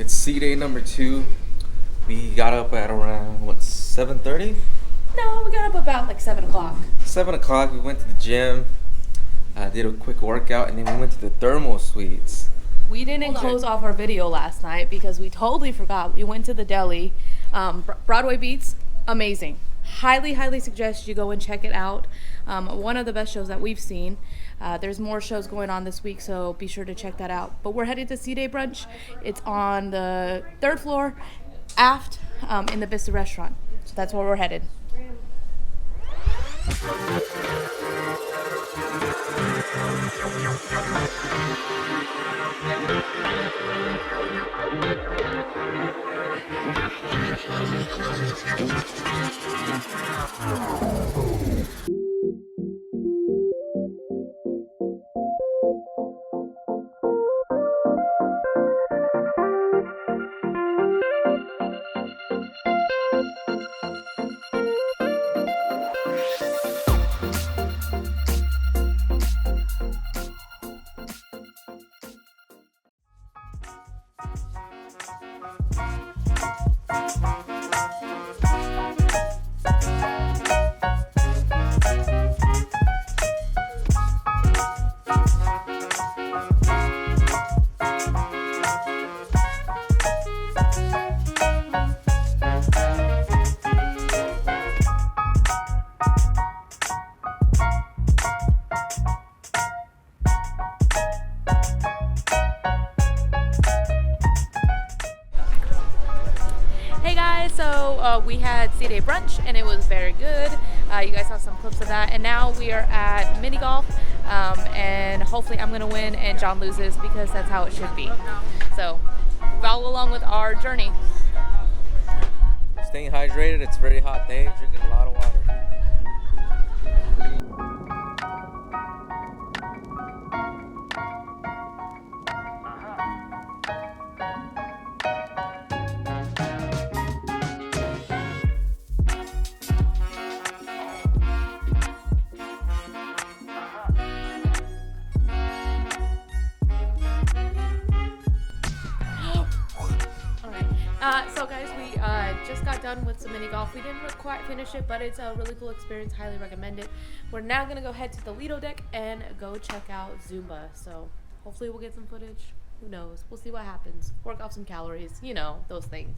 It's C-Day number 2. We got up at around, 7:30? No, we got up about like 7 o'clock. 7 o'clock, we went to the gym, did a quick workout, and then we went to the thermal suites. We didn't close off our video last night because we totally forgot. We went to the deli. Broadway Beats, amazing. Highly suggest you go and check it out. One of the best shows that we've seen. There's more shows going on this week, so be sure to check that out. But we're headed to C-Day brunch. It's on the 3rd floor, aft, in the Vista restaurant. So that's where we're headed. So we had C-Day brunch and it was very good. You guys saw some clips of that, and now we are at mini golf, and hopefully I'm gonna win and John loses, because that's how it should be. So follow along with our journey. Staying hydrated, it's a very hot day, drinking a lot of water. So guys, we just got done with some mini golf. We didn't quite finish it, but it's a really cool experience. Highly recommend it. We're now gonna go head to the Lido deck and go check out Zumba. So hopefully we'll get some footage. Who knows? We'll see what happens. Work off some calories, you know, those things.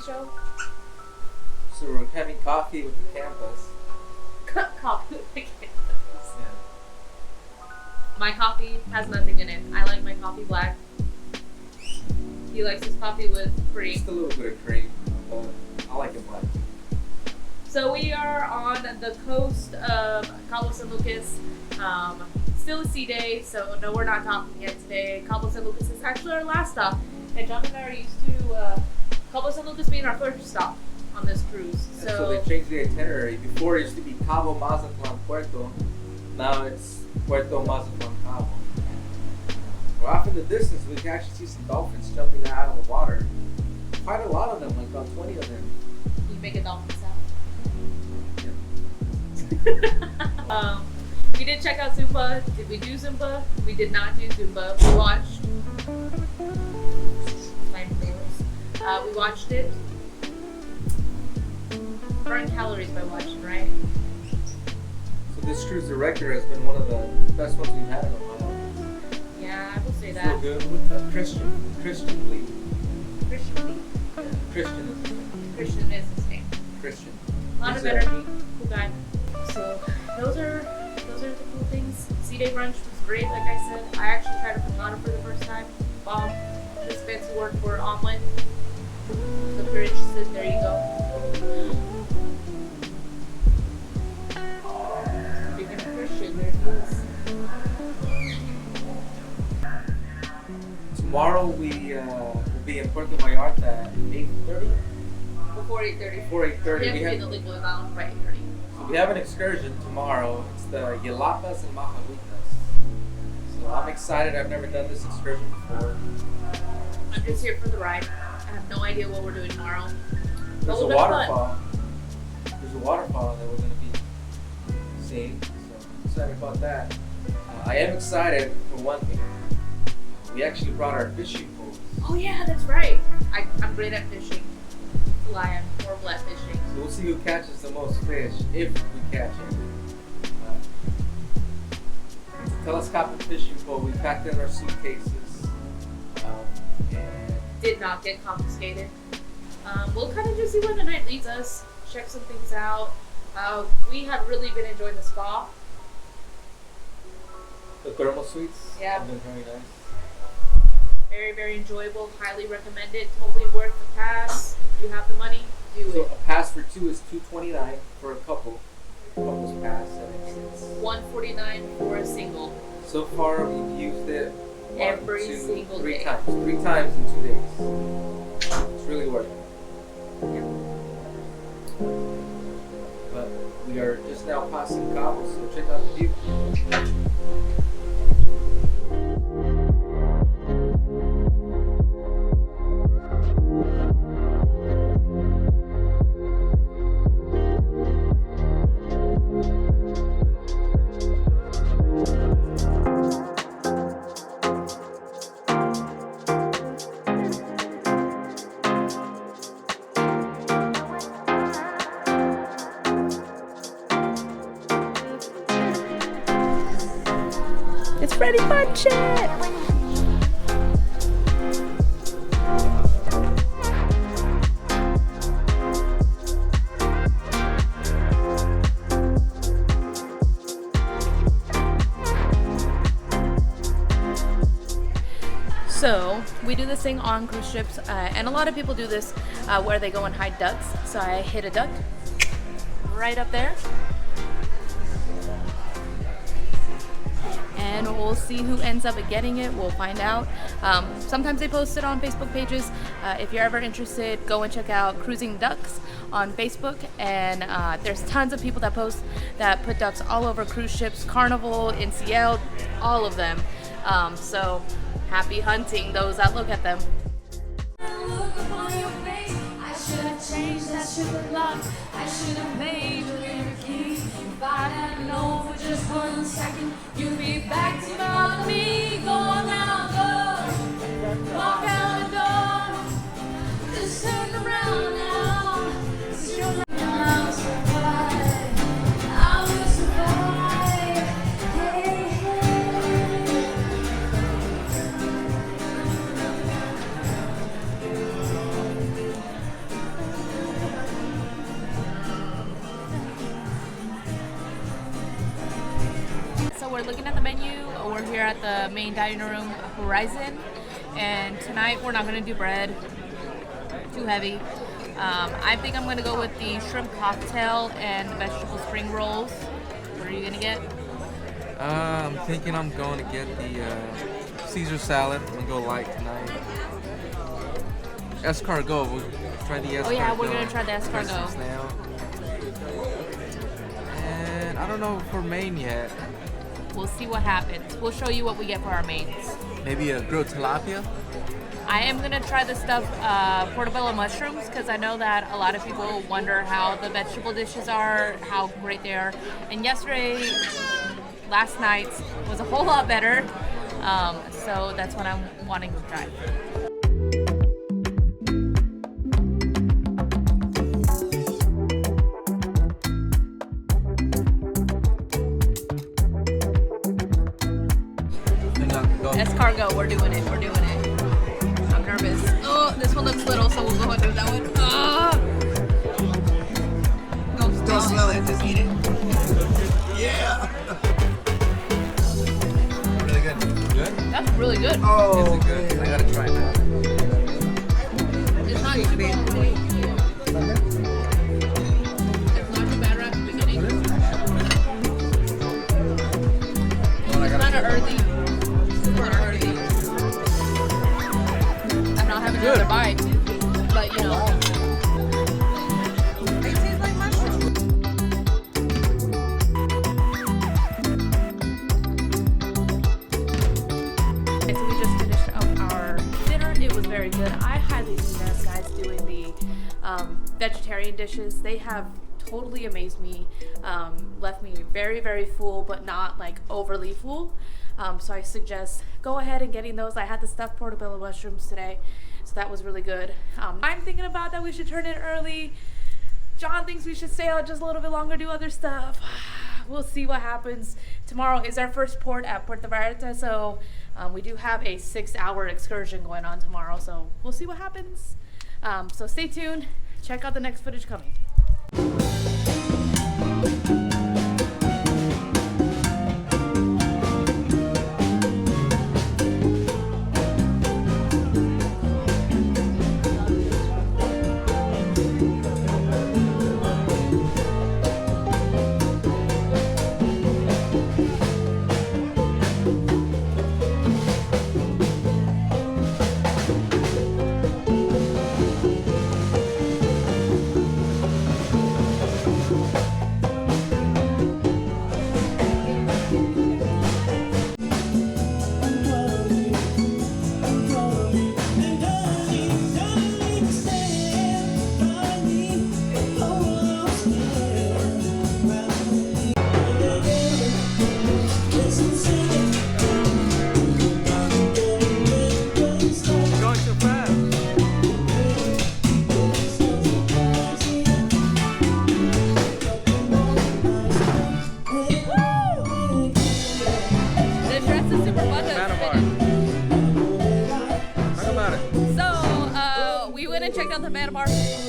Show. So we're having coffee with the campus. Coffee with the campus. Yeah. My coffee has nothing in it. I like my coffee black. He likes his coffee with cream. Just a little bit of cream, but I like it black. So we are on the coast of Cabo San Lucas. Still a C-Day, so no, we're not stopping yet today. Cabo San Lucas is actually our last stop, and John and I are used to Cabo San Lucas being our first stop on this cruise. So they changed the itinerary. Before it used to be Cabo Mazatlan Puerto. Now it's Puerto Mazatlan Cabo. Well, off in the distance, we can actually see some dolphins jumping out of the water. Quite a lot of them, like about 20 of them. You make a dolphin sound. Yeah. We did check out Zumba. Did we do Zumba? We did not do Zumba. We watched. We watched it. Burn calories by watching, right? So this cruise director has been one of the best ones we've had in a while. Yeah, I will say that. Still good with Christian Lee. Christian Lee. Yeah, Christian is his name. Christian is his name. Christian. A lot of energy. Cool guy. So those are the cool things. C-Day brunch was great, like I said. I actually tried a frittata for the first time. Bomb. This fancy word for omelet. So if you're interested, there you go. Speaking of Christian, there's this. Tomorrow we will be in Puerto Vallarta at 8:30. Before 8:30. Before 8:30. We have to be in the legal lounge by 8:30. We have an excursion tomorrow. It's the Yelatas and Majahuitas. So I'm excited. I've never done this excursion before. I'm just here for the ride. I have no idea what we're doing tomorrow. There's a waterfall. There's a waterfall that we're going to be seeing. So I'm excited about that. I am excited for one thing. We actually brought our fishing poles. Oh yeah, that's right. I'm great at fishing. I'm horrible at fishing. So we'll see who catches the most fish, if we catch any. It's a telescopic fishing pole. We packed in our suitcases. And did not get confiscated. We'll kind of just see where the night leads us. Check some things out. We have really been enjoying the spa. The thermal suites have been very nice. Very, very enjoyable. Highly recommend it. Totally worth the pass. If you have the money, do So it. a pass for two is $229 for a couple. Couples pass. It's $149 for a single. So far we've used it Every single three day. times. 3 times in 2 days. It's really worth it. Yeah. But we are just now passing Cabo, so check out the view. It's Freddy Punch It! So we do this thing on cruise ships, and a lot of people do this where they go and hide ducks. So I hit a duck right up there, and we'll see who ends up getting it. We'll find out. Sometimes they post it on Facebook pages. If you're ever interested, go and check out Cruising Ducks on Facebook, and there's tons of people that post that put ducks all over cruise ships, Carnival, NCL, all of them. So happy hunting those that look at them. Look upon your face. I should have changed that sugar lock. I should have made you leave the key. If I had known for just 1 second, you'd be back to me. Go on now, go. Walk out the door. Just turn around now. 'Cause you're right. I'll survive. I will survive. Hey, hey. So we're looking at the menu. We're here at the main dining room, Horizon, and tonight we're not going to do bread. Too heavy. I think I'm going to go with the shrimp cocktail and the vegetable spring rolls. What are you going to get? I'm thinking I'm going to get the Caesar salad. I'm going to go light tonight. Escargot. We'll try the escargot. Oh yeah, we're going to try the escargot. Snail. And I don't know for main yet. We'll see what happens. We'll show you what we get for our mains. Maybe a grilled tilapia? I am going to try the stuffed portobello mushrooms because I know that a lot of people wonder how the vegetable dishes are, how great they are. And last night's was a whole lot better. So that's what I'm wanting to try. Escargot, we're doing it. I'm nervous. Oh, this one looks little, so we'll go ahead and do that one. No, Don't smell it, just eat it. Yeah! Really good. Good? that's really good. Oh, Is it good? I gotta try it now. It's not too bad. It's not too bad right at the beginning. It's kind of earthy. I'm not having another bite, but you know. vegetarian dishes. They have totally amazed me, left me very, very full, but not like overly full. So I suggest go ahead and getting those. I had the stuffed portobello mushrooms today, so that was really good. I'm thinking about that we should turn it early. John thinks we should stay out just a little bit longer, do other stuff. We'll see what happens. Tomorrow is our first port at Puerto Vallarta, so we do have a 6-hour excursion going on tomorrow, so we'll see what happens. So stay tuned. Check out the next footage coming.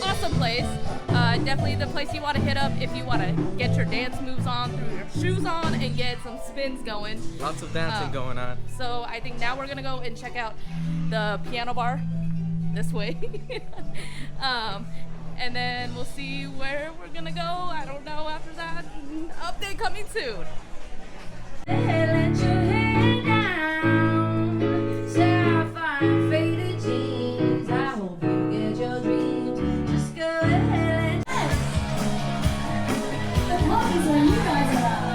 Awesome place. Definitely the place you want to hit up if you want to get your dance moves on, throw your shoes on, and get some spins going. Lots of dancing going on. So I think now we're gonna go and check out the piano bar this way. And then we'll see where we're gonna go. I don't know after that. Update coming soon. Let your head down, sapphire faded jeans. I hope you get your dreams. Just go ahead. The party's when you guys are out.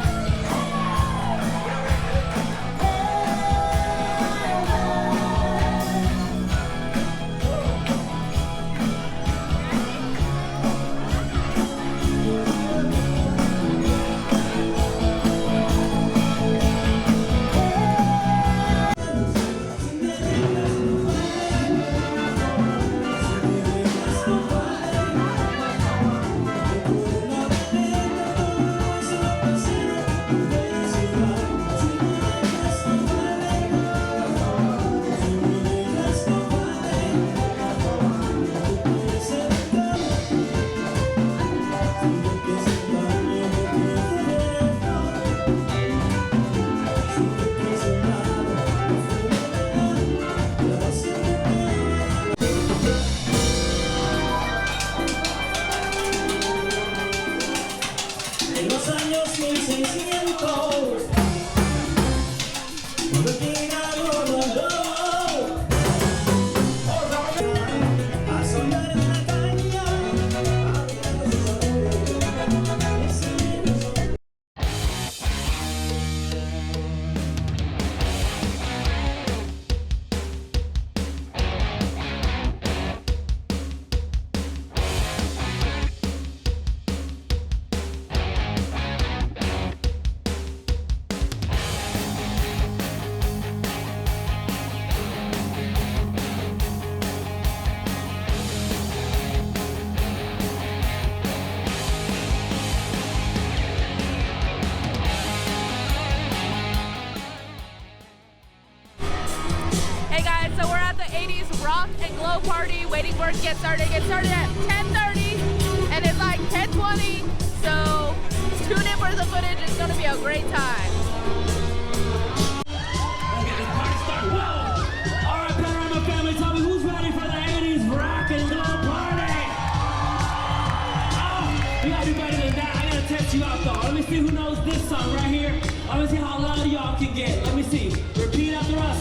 Party, waiting for it to get started. Get started at 10:30 and it's like 10:20. So tune in for the footage. It's gonna be a great time. Alright, Panorama family, tell me who's ready for the 80s rock and roll party? Oh, you gotta be better than that. I gotta test you out though. Let me see who knows this song right here. Let me see how loud y'all can get. Let me see. Repeat after us.